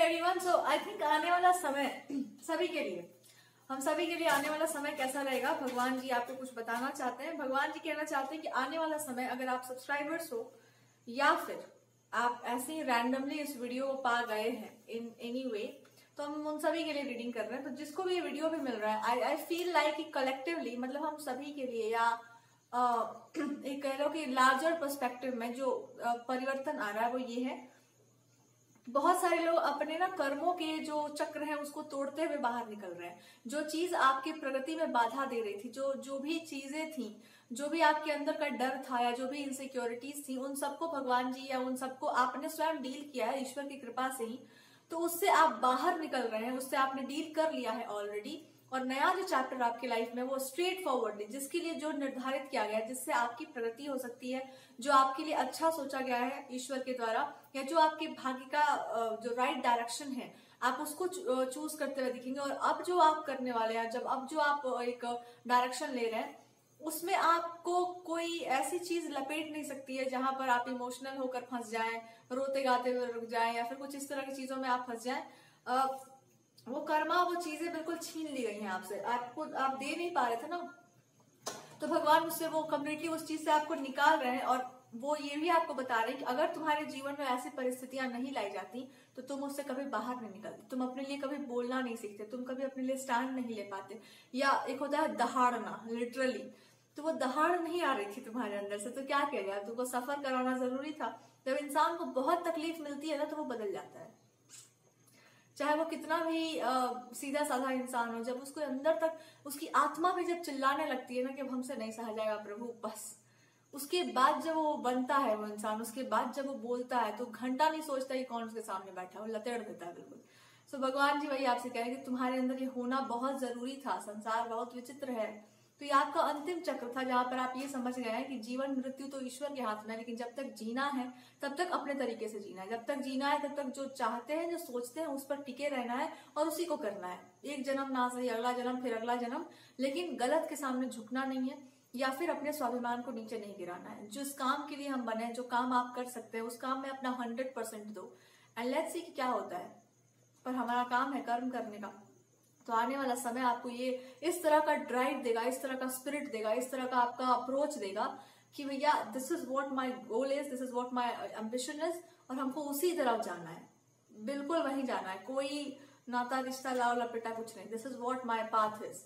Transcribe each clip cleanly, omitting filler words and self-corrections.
Everyone, so I think आने वाला समय सभी के लिए, हम सभी के लिए आने वाला समय कैसा रहेगा, भगवान जी आपको कुछ बताना चाहते हैं। भगवान जी कहना चाहते हैं कि आने वाला समय, अगर आप सब्सक्राइबर्स हो या फिर आप ऐसे ही रैंडमली इस वीडियो को पा गए हैं इन एनी वे, तो हम उन सभी के लिए रीडिंग कर रहे हैं। तो जिसको भी ये वीडियो भी मिल रहा है, आई फील लाइक कलेक्टिवली, मतलब हम सभी के लिए, या एक कह लो कि लार्जर पर्सपेक्टिव में जो परिवर्तन आ रहा है वो ये है, बहुत सारे लोग अपने ना कर्मों के जो चक्र हैं उसको तोड़ते हुए बाहर निकल रहे हैं। जो चीज आपकी प्रगति में बाधा दे रही थी, जो भी चीजें थी, जो भी आपके अंदर का डर था या जो भी इनसिक्योरिटीज थी, उन सबको भगवान जी या उन सबको आपने स्वयं डील किया है ईश्वर की कृपा से ही। तो उससे आप बाहर निकल रहे हैं, उससे आपने डील कर लिया है ऑलरेडी। और नया जो चैप्टर आपकी लाइफ में, वो स्ट्रेट फॉरवर्डली, जिसके लिए जो निर्धारित किया गया है, जिससे आपकी प्रगति हो सकती है, जो आपके लिए अच्छा सोचा गया है ईश्वर के द्वारा, या जो आपके भाग्य का जो राइट डायरेक्शन है, आप उसको चूज करते हुए दिखेंगे। और अब जो आप करने वाले हैं, अब जो आप एक डायरेक्शन ले रहे हैं, उसमें आपको कोई ऐसी चीज लपेट नहीं सकती है जहां पर आप इमोशनल होकर फंस जाएं, रोते गाते हुए रुक जाएं, या फिर कुछ इस तरह की चीजों में आप फंस जाएं। वो कर्मा, वो चीजें बिल्कुल छीन ली गई हैं आपसे, आप दे नहीं पा रहे थे ना, तो भगवान उससे वो कम्प्लीटली उस चीज से आपको निकाल रहे हैं। और वो ये भी आपको बता रहे हैं कि अगर तुम्हारे जीवन में ऐसी परिस्थितियां नहीं लाई जाती तो तुम उससे कभी बाहर नहीं निकलते, तुम अपने लिए कभी बोलना नहीं सीखते, तुम कभी अपने लिए स्टैंड नहीं ले पाते। या एक होता है दहाड़ना, लिटरली, तो वो दहाड़ नहीं आ रही थी तुम्हारे अंदर से, तो क्या किया गया, तुमको सफर कराना जरूरी था। जब इंसान को बहुत तकलीफ मिलती है ना, तो वो बदल जाता है, चाहे वो कितना भी सीधा साधा इंसान हो। जब उसको अंदर तक, उसकी आत्मा भी जब चिल्लाने लगती है ना कि अब हमसे नहीं सहा जाएगा प्रभु, बस उसके बाद जब वो बनता है वो इंसान, उसके बाद जब वो बोलता है, तो घंटा नहीं सोचता कि कौन उसके सामने बैठा, वो लतेड़ देता है बिल्कुल। सो भगवान जी वही आपसे कह रहे हैं कि तुम्हारे अंदर ये होना बहुत जरूरी था। संसार बहुत विचित्र है, तो ये आपका अंतिम चक्र था जहां पर आप ये समझ गए हैं कि जीवन मृत्यु तो ईश्वर के हाथ में है, लेकिन जब तक जीना है तब तक अपने तरीके से जीना है। जब तक जीना है तब तक जो चाहते हैं, जो सोचते हैं, उस पर टिके रहना है और उसी को करना है। एक जन्म ना सही, अगला जन्म, फिर अगला जन्म, लेकिन गलत के सामने झुकना नहीं है, या फिर अपने स्वाभिमान को नीचे नहीं गिराना है। जिस काम के लिए हम बने, जो काम आप कर सकते हैं, उस काम में अपना 100% दो, एंड लेट्स सी क्या होता है। पर हमारा काम है कर्म करने का। तो आने वाला समय आपको ये इस तरह का ड्राइव देगा, इस तरह का स्पिरिट देगा, इस तरह का आपका अप्रोच देगा कि भैया this is what my goal is, this is what my ambition is, और हमको उसी तरफ जाना है, बिल्कुल वहीं जाना है। कोई नाता रिश्ता लाओ लपेटा कुछ नहीं, this is what my path is.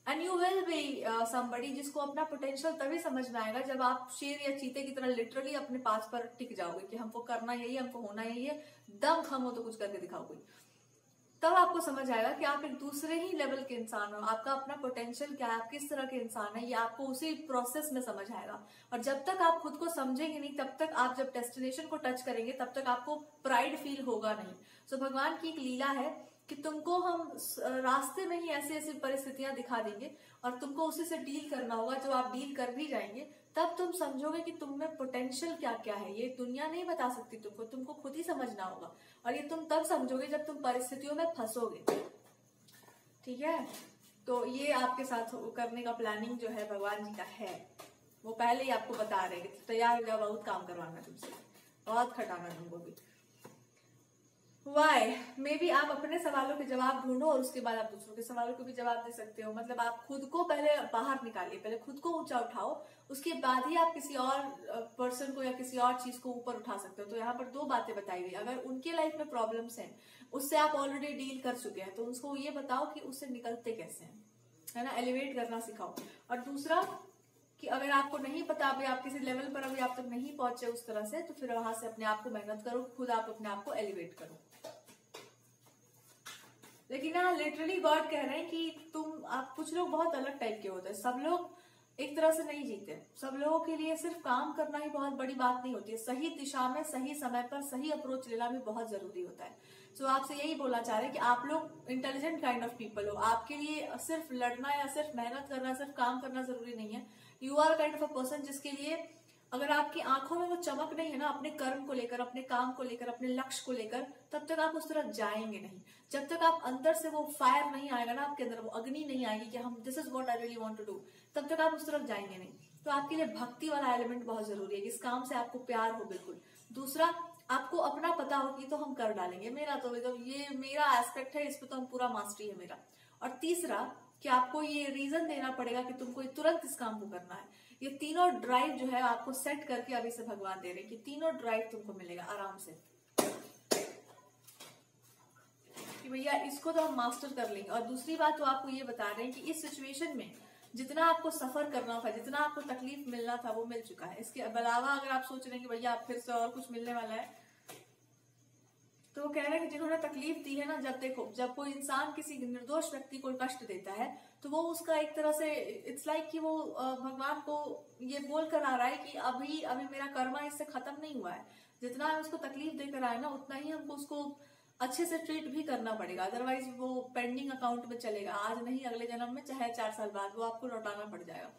And you will be somebody जिसको अपना पोटेंशियल तभी समझ में आएगा जब आप शेर या चीते की तरह लिटरली अपने पास पर टिक जाओगे कि हमको करना यही, हमको होना यही है, दम खम हो तो कुछ करके दिखाओ कोई। तब आपको समझ आएगा कि आप एक दूसरे ही लेवल के इंसान हो, आपका अपना पोटेंशियल क्या है, आप किस तरह के इंसान है, ये आपको उसी प्रोसेस में समझ आएगा। और जब तक आप खुद को समझेंगे नहीं, तब तक आप जब डेस्टिनेशन को टच करेंगे, तब तक आपको प्राइड फील होगा नहीं। सो भगवान की एक लीला है कि तुमको हम रास्ते में ही ऐसी ऐसी परिस्थितियां दिखा देंगे और तुमको उसी से डील करना होगा। जो आप डील कर भी जाएंगे, तब तुम समझोगे कि तुम में पोटेंशियल क्या क्या है। ये दुनिया नहीं बता सकती तुमको, तुमको खुद ही समझना होगा। और ये तुम तब समझोगे जब तुम परिस्थितियों में फंसोगे, ठीक है। तो ये आपके साथ करने का प्लानिंग जो है भगवान जी का है, वो पहले ही आपको बता रहे हैं। तैयार हो जाओ, बहुत काम करवाना तुमसे, बहुत खटाना तुमको भी। वाई मे बी आप अपने सवालों के जवाब ढूंढो और उसके बाद आप दूसरों के सवालों को भी जवाब दे सकते हो। मतलब आप खुद को पहले बाहर निकालिए, पहले खुद को ऊंचा उठाओ, उसके बाद ही आप किसी और पर्सन को या किसी और चीज को ऊपर उठा सकते हो। तो यहाँ पर दो बातें बताई गई। अगर उनके लाइफ में प्रॉब्लम्स हैं, उससे आप ऑलरेडी डील कर चुके हैं, तो उसको ये बताओ कि उससे निकलते कैसे हैं, है ना, एलिवेट करना सिखाओ। और दूसरा कि अगर आपको नहीं पता, अभी आप किसी लेवल पर अभी आप तक नहीं पहुंचे उस तरह से, तो फिर वहां से अपने आप को मेहनत करो, खुद आप अपने आप को एलिवेट करो। लेकिन ना लिटरली गॉड कह रहे हैं कि आप कुछ लोग बहुत अलग टाइप के होते हैं। सब लोग एक तरह से नहीं जीते। सब लोगों के लिए सिर्फ काम करना ही बहुत बड़ी बात नहीं होती है, सही दिशा में सही समय पर सही अप्रोच लेना भी बहुत जरूरी होता है। सो आपसे यही बोलना चाह रहे हैं कि आप लोग इंटेलिजेंट काइंड ऑफ पीपल हो। आपके लिए सिर्फ लड़ना या सिर्फ मेहनत करना, सिर्फ काम करना जरूरी नहीं है। You are kind of a person जिसके लिए अगर आपकी आंखों में वो चमक नहीं है ना, अपने कर्म को लेकर, अपने काम को लेकर, अपने लक्ष्य को लेकर, तब तक आप उस तरफ जाएंगे नहीं। जब तक आप अंदर से वो फायर नहीं आएगा ना आपके अंदर, वो अग्नि नहीं आएगी कि हम this is what I really want to do, तब तक आप उस तरफ जाएंगे नहीं। तो आपके लिए भक्ति वाला एलिमेंट बहुत जरूरी है, इस काम से आपको प्यार हो बिल्कुल। दूसरा, आपको अपना पता हो कि तो हम कर डालेंगे, मेरा तो मतलब ये मेरा एस्पेक्ट है, इस पे तो हम पूरा मास्टरी है मेरा। और तीसरा कि आपको ये रीजन देना पड़ेगा कि तुमको तुरंत इस काम को करना है। ये तीनों ड्राइव जो है आपको सेट करके अभी से भगवान दे रहे हैं कि तीनों ड्राइव तुमको मिलेगा आराम से, कि भैया इसको तो हम मास्टर कर लेंगे। और दूसरी बात तो आपको ये बता रहे हैं कि इस सिचुएशन में जितना आपको सफर करना था, जितना आपको तकलीफ मिलना था वो मिल चुका है। इसके अलावा अगर आप सोच रहे हैं कि भैया आप फिर से और कुछ मिलने वाला है, तो वो कह रहे हैं कि जिन्होंने तकलीफ दी है ना, जब देखो जब कोई इंसान किसी निर्दोष व्यक्ति को कष्ट देता है तो वो उसका एक तरह से इट्स लाइक कि वो भगवान को ये बोल कर आ रहा है कि अभी अभी मेरा कर्मा इससे खत्म नहीं हुआ है, जितना हम उसको तकलीफ देकर आए ना उतना ही हमको उसको अच्छे से ट्रीट भी करना पड़ेगा, अदरवाइज वो पेंडिंग अकाउंट में चलेगा, आज नहीं अगले जन्म में चाहे 4 साल बाद वो आपको लौटाना पड़ जाएगा।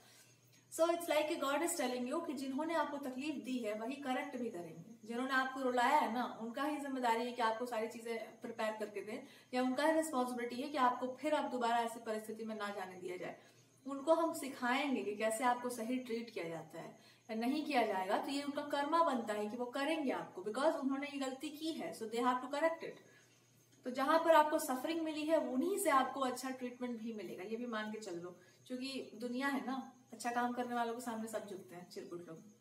So it's like a god is telling you कि जिन्होंने आपको तकलीफ दी है वही करेक्ट भी करेंगे, जिन्होंने आपको रुलाया है ना उनका ही जिम्मेदारी है कि आपको सारी चीजें प्रिपेयर करके दें, या उनका ही रिस्पॉन्सिबिलिटी है कि आपको फिर आप दोबारा ऐसी परिस्थिति में ना जाने दिया जाए। उनको हम सिखाएंगे कि कैसे आपको सही ट्रीट किया जाता है, या नहीं किया जाएगा तो ये उनका कर्मा बनता है कि वो करेंगे आपको, बिकॉज उन्होंने ये गलती की है, so they have to correct it. तो जहां पर आपको सफरिंग मिली है उन्हीं से आपको अच्छा ट्रीटमेंट भी मिलेगा, ये भी मान के चल लो, क्योंकि दुनिया है ना, अच्छा काम करने वालों के सामने सब झुकते हैं चिरकुट लोग।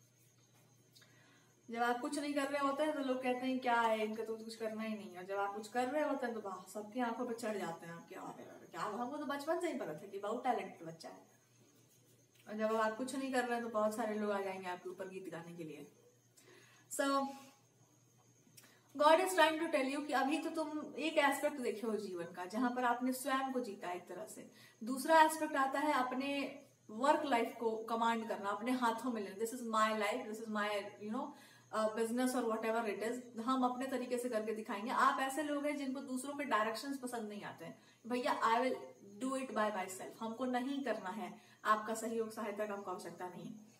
जब आप कुछ नहीं कर रहे होते हैं तो लोग कहते हैं क्या है इनका तो कुछ करना ही नहीं है, जब आप कुछ कर रहे होते हैं तो सबकी आंखों पर चढ़ जाते हैं, आप क्या हमको तो बचपन से ही पता था कि बहुत टैलेंटेड बच्चा है। और जब आप कुछ नहीं कर रहे हैं तो बहुत सारे लोग आ जाएंगे आपके ऊपर गीत गाने के लिए। So God is trying to tell you कि अभी तो तुम एक एस्पेक्ट देखे हो जीवन का जहां पर आपने स्वयं को जीता एक तरह से, दूसरा एस्पेक्ट आता है अपने वर्क लाइफ को कमांड करना, अपने हाथों में लेना, this is my life, this is my business और वट एवर इट इज, हम अपने तरीके से करके दिखाएंगे। आप ऐसे लोग हैं जिनको दूसरों के डायरेक्शंस पसंद नहीं आते हैं, भैया I will do it by my self, हमको नहीं करना है, आपका सहयोग सहायता का हमको आवश्यकता नहीं है।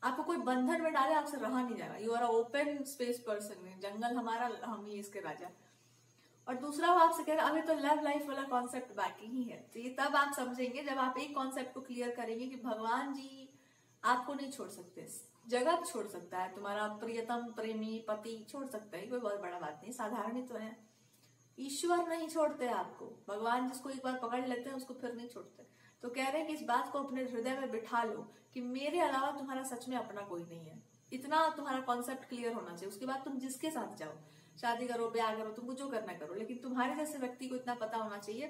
आपको कोई बंधन में डाले आपसे रहा नहीं जाएगा, you are open space person, जंगल हमारा, हम ही इसके राजा। और दूसरा वो आपसे कह रहे अभी तो लव लाइफ वाला कॉन्सेप्ट बाकी ही है, तो ये तब आप समझेंगे जब आप एक कॉन्सेप्ट को क्लियर करेंगे कि भगवान जी आपको नहीं छोड़ सकते, जगत छोड़ सकता है, तुम्हारा प्रियतम प्रेमी पति छोड़ सकता है, कोई बहुत बड़ा बात नहीं, साधारण ही तो है। ईश्वर नहीं छोड़ते आपको, भगवान जिसको एक बार पकड़ लेते हैं उसको फिर नहीं छोड़ते। तो कह रहे हैं कि इस बात को अपने हृदय में बिठा लो कि मेरे अलावा तुम्हारा सच में अपना कोई नहीं है, इतना तुम्हारा कॉन्सेप्ट क्लियर होना चाहिए। उसके बाद तुम जिसके साथ जाओ, शादी करो ब्याह करो, तुमको जो करना करो, लेकिन तुम्हारे जैसे व्यक्ति को इतना पता होना चाहिए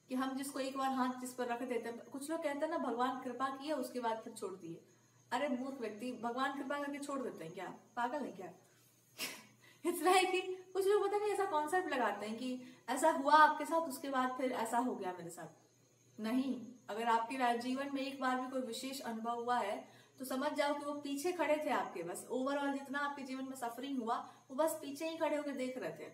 कि हम जिसको एक बार हाथ जिस पर रख देते हैं, कुछ लोग कहते हैं ना भगवान कृपा किया उसके बाद फिर छोड़ दिए, अरे मूर्ख व्यक्ति, भगवान कृपा करके छोड़ देते हैं क्या, पागल है क्या? इट्स लाइक कि कुछ लोग पता नहीं ऐसा कॉन्सेप्ट लगाते हैं कि ऐसा हुआ आपके साथ उसके बाद फिर ऐसा हो गया मेरे साथ। नहीं, अगर आपके जीवन में एक बार भी कोई विशेष अनुभव हुआ है तो समझ जाओ कि वो पीछे खड़े थे आपके, बस ओवरऑल जितना आपके जीवन में सफरिंग हुआ वो बस पीछे ही खड़े होकर देख रहे थे,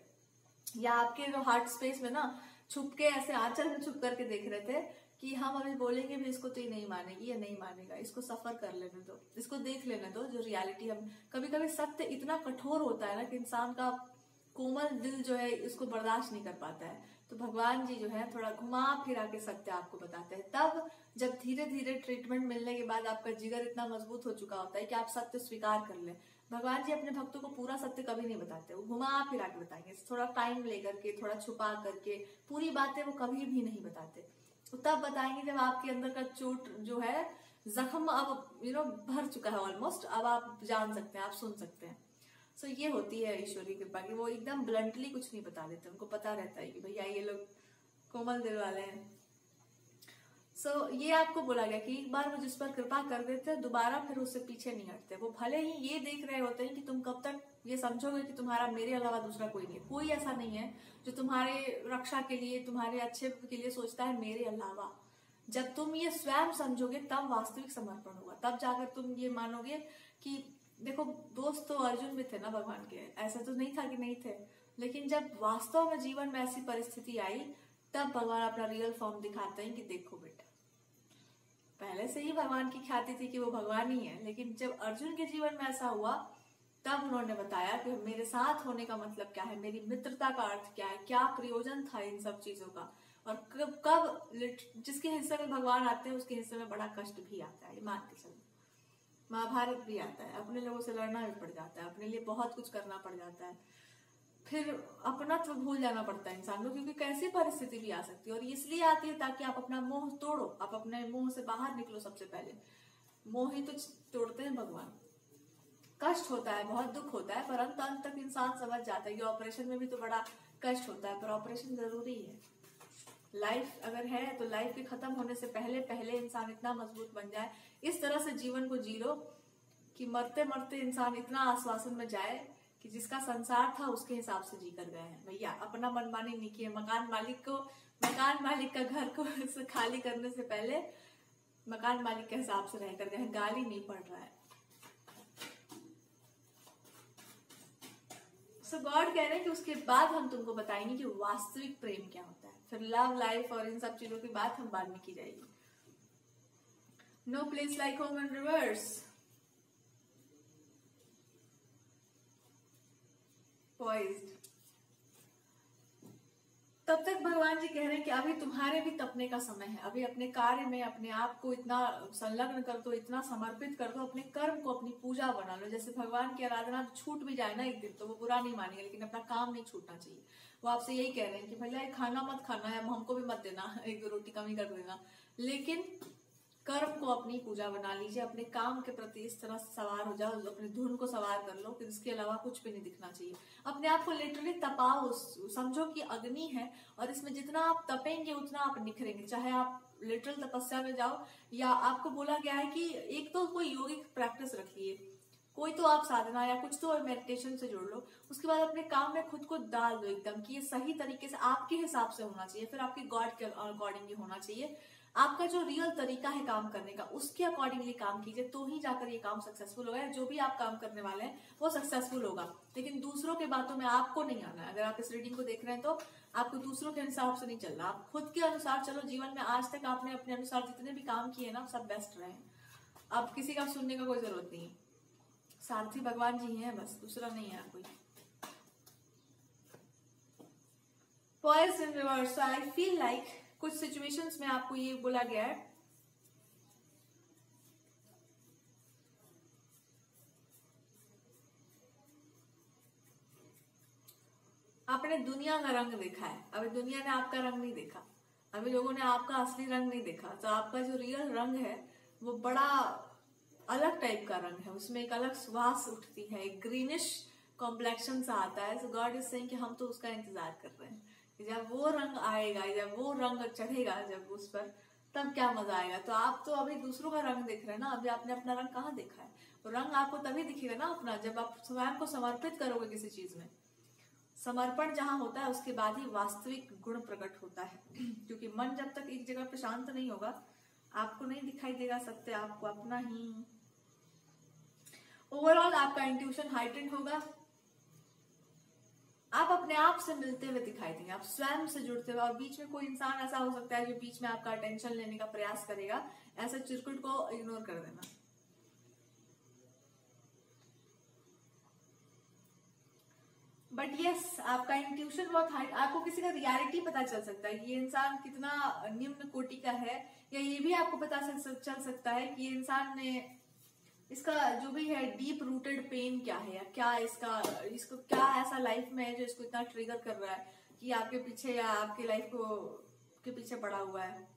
या आपके जो हार्ट स्पेस में ना छुप के ऐसे आंचल में छुप करके देख रहे थे कि हम अभी बोलेंगे भी इसको तो ये नहीं मानेगी या नहीं मानेगा, इसको सफर कर लेने दो, इसको देख लेने दो जो रियलिटी। हम कभी कभी सत्य इतना कठोर होता है ना कि इंसान का कोमल दिल जो है इसको बर्दाश्त नहीं कर पाता है, तो भगवान जी जो है थोड़ा घुमा फिरा के सत्य आपको बताते हैं। तब जब धीरे धीरे ट्रीटमेंट मिलने के बाद आपका जिगर इतना मजबूत हो चुका होता है कि आप सत्य स्वीकार कर लें। भगवान जी अपने भक्तों को पूरा सत्य कभी नहीं बताते, वो घुमा फिरा के बताएंगे, थोड़ा टाइम लेकर के, थोड़ा छुपा करके, पूरी बातें वो कभी भी नहीं बताते। तो तब बताएंगे जब आपके अंदर का चोट जो है, जख्म अब भर चुका है ऑलमोस्ट, अब आप जान सकते हैं, आप सुन सकते हैं। सो ये होती है ईश्वरी कृपा की, वो एकदम ब्लंटली कुछ नहीं बता देते, उनको पता रहता है कि भैया ये लोग कोमल दिल वाले हैं। सो ये आपको बोला गया कि एक बार वो जिस पर कृपा कर देते हैं दोबारा फिर उससे पीछे नहीं हटते। वो भले ही ये देख रहे होते हैं कि तुम कब तक ये समझोगे कि तुम्हारा मेरे अलावा दूसरा कोई नहीं है, कोई ऐसा नहीं है जो तुम्हारे रक्षा के लिए, तुम्हारे अच्छे के लिए सोचता है मेरे अलावा। जब तुम ये स्वयं समझोगे तब वास्तविक समर्पण होगा, तब जाकर तुम ये मानोगे कि देखो दोस्त तो अर्जुन भी थे ना भगवान के, ऐसा तो नहीं था कि नहीं थे, लेकिन जब वास्तव में जीवन में ऐसी परिस्थिति आई तब भगवान अपना रियल फॉर्म दिखाते हैं कि देखो बेटा, पहले से ही भगवान की ख्याति थी कि वो भगवान ही है, लेकिन जब अर्जुन के जीवन में ऐसा हुआ तब उन्होंने बताया कि मेरे साथ होने का मतलब क्या है, मेरी मित्रता का अर्थ क्या है, क्या प्रयोजन था इन सब चीजों का, और कब जिसके हिस्से में भगवान आते हैं उसके हिस्से में बड़ा कष्ट भी आता है। मान के चलो महाभारत भी आता है, अपने लोगों से लड़ना भी पड़ जाता है, अपने लिए बहुत कुछ करना पड़ जाता है। फिर अपनत्व भूल जाना पड़ता है इंसान को, क्योंकि कैसी परिस्थिति भी आ सकती है। और इसलिए आती है ताकि आप अपना मोह तोड़ो, आप अपने मोह से बाहर निकलो। सबसे पहले मोह ही तो तोड़ते हैं भगवान। कष्ट होता है, बहुत दुख होता है, पर अंत तक इंसान समझ जाता है कि ऑपरेशन में भी तो बड़ा कष्ट होता है, पर ऑपरेशन जरूरी है। लाइफ अगर है तो लाइफ के खत्म होने से पहले पहले इंसान इतना मजबूत बन जाए, इस तरह से जीवन को जी लो कि मरते मरते इंसान इतना आश्वासन में जाए कि जिसका संसार था उसके हिसाब से जी कर गए हैं। भैया अपना मनमानी नहीं किए। मकान मालिक का घर को खाली करने से पहले मकान मालिक के हिसाब से रह कर गए हैं। गाली नहीं पड़ रहा है। सो गॉड कह रहे हैं कि उसके बाद हम तुमको बताएंगे कि वास्तविक प्रेम क्या होता है। फिर लव लाइफ और इन सब चीजों की बात हम बाद में की जाएगी। No place like home in reverse. Poised. तब तक भगवान जी कह रहे हैं कि अभी तुम्हारे भी तपने का समय है। अभी अपने कार्य में अपने आप को इतना संलग्न कर दो, इतना समर्पित कर दो, अपने कर्म को अपनी पूजा बना लो। जैसे भगवान की आराधना छूट भी जाए ना एक दिन तो वो बुरा नहीं मानेंगे, लेकिन अपना काम नहीं छूटना चाहिए। वो आपसे यही कह रहे हैं कि भैया खाना मत खाना है, हमको भी मत देना, एक दो रोटी कम ही कर देना, लेकिन कर्म को अपनी पूजा बना लीजिए। अपने काम के प्रति इस तरह से सवार हो जाओ, अपनी धुन को सवार कर लो कि इसके अलावा कुछ भी नहीं दिखना चाहिए। अपने आप को लिटरली तपाओ। समझो कि अग्नि है और इसमें जितना आप तपेंगे उतना आप निखरेंगे। चाहे आप लिटरल तपस्या में जाओ या आपको बोला गया है कि एक तो कोई योगिक प्रैक्टिस रखिए, कोई तो आप साधना या कुछ तो मेडिटेशन से जोड़ लो। उसके बाद अपने काम में खुद को डाल दो एकदम कि ये सही तरीके से आपके हिसाब से होना चाहिए, फिर आपके गॉड के अकॉर्डिंगली होना चाहिए। आपका जो रियल तरीका है काम करने का उसके अकॉर्डिंगली काम कीजिए, तो ही जाकर ये काम सक्सेसफुल होगा। जो भी आप काम करने वाले हैं वो सक्सेसफुल होगा, लेकिन दूसरों के बातों में आपको नहीं आना है। अगर आप इस रीडिंग को देख रहे हैं तो आपको दूसरों के हिसाब से नहीं चलना, आप खुद के अनुसार चलो। जीवन में आज तक आपने अपने अनुसार जितने भी काम किए ना सब बेस्ट रहे। अब किसी का सुनने का कोई जरूरत नहीं है। सारथी भगवान जी हैं बस, दूसरा नहीं है कोई। Poised in reverse. I feel like कुछ सिचुएशंस में आपको ये बोला गया है आपने दुनिया का रंग देखा है, अभी दुनिया ने आपका रंग नहीं देखा, अभी लोगों ने आपका असली रंग नहीं देखा। तो आपका जो रियल रंग है वो बड़ा अलग टाइप का रंग है, उसमें एक अलग सुवास उठती है, एक ग्रीनिश कॉम्प्लेक्शन सा आता है। सो गॉड इज सेइंग कि हम तो उसका इंतजार कर रहे हैं कि जब वो रंग आएगा, जब वो रंग चढ़ेगा जब उस पर, तब क्या मजा आएगा। तो आप तो अभी दूसरों का रंग देख रहे हैं ना, अभी आपने अपना रंग कहाँ देखा है। तो रंग आपको तभी दिखेगा ना अपना, जब आप स्वयं को समर्पित करोगे किसी चीज में। समर्पण जहां होता है उसके बाद ही वास्तविक गुण प्रकट होता है। क्योंकि मन जब तक एक जगह पे शांत नहीं होगा आपको नहीं दिखाई देगा सत्य, आपको अपना ही। ओवरऑल आपका इंट्यूशन हाइटेंड होगा, आप अपने आप से मिलते हुए दिखाई देंगे, आप स्वयं से जुड़ते हुए। और बीच में कोई इंसान ऐसा हो सकता है जो बीच में आपका अटेंशन लेने का प्रयास करेगा, ऐसे चिरकुट को इग्नोर कर देना। बट यस आपका इंट्यूशन बहुत हाई, आपको किसी का रियलिटी पता चल सकता है, ये इंसान कितना निम्न कोटि का है, या ये भी आपको पता चल सकता है कि ये इंसान ने इसका जो भी है डीप रूटेड पेन क्या है, या क्या इसको क्या ऐसा लाइफ में है जो इसको इतना ट्रिगर कर रहा है कि आपके पीछे या आपके लाइफ को के पीछे पड़ा हुआ है।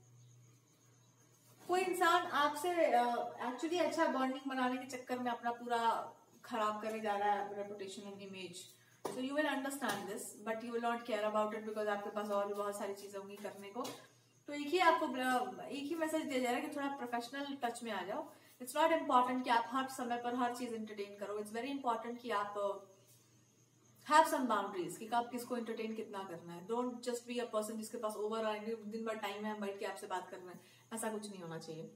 कोई इंसान आपसे एक्चुअली अच्छा बॉन्डिंग बनाने के चक्कर में अपना पूरा खराब करे जा रहा है reputation and image. So you will understand this but you will not care about it, because आपके पास और भी बहुत सारी चीजें होंगी करने को। तो एक ही मैसेज दिया जा रहा है कि थोड़ा प्रोफेशनल टच में आ जाओ। इट्स नॉट इम्पॉर्टेंट कि आप हर समय पर हर चीज एंटरटेन करो, इट्स वेरी इंपॉर्टेंट कि आप हैव सम बाउंड्रीज कि कब किसको एंटरटेन कितना करना है। Don't just be a person जिसके पास ओवर दिन भर टाइम है, बैठ के आपसे बात करना है, ऐसा कुछ नहीं होना चाहिए।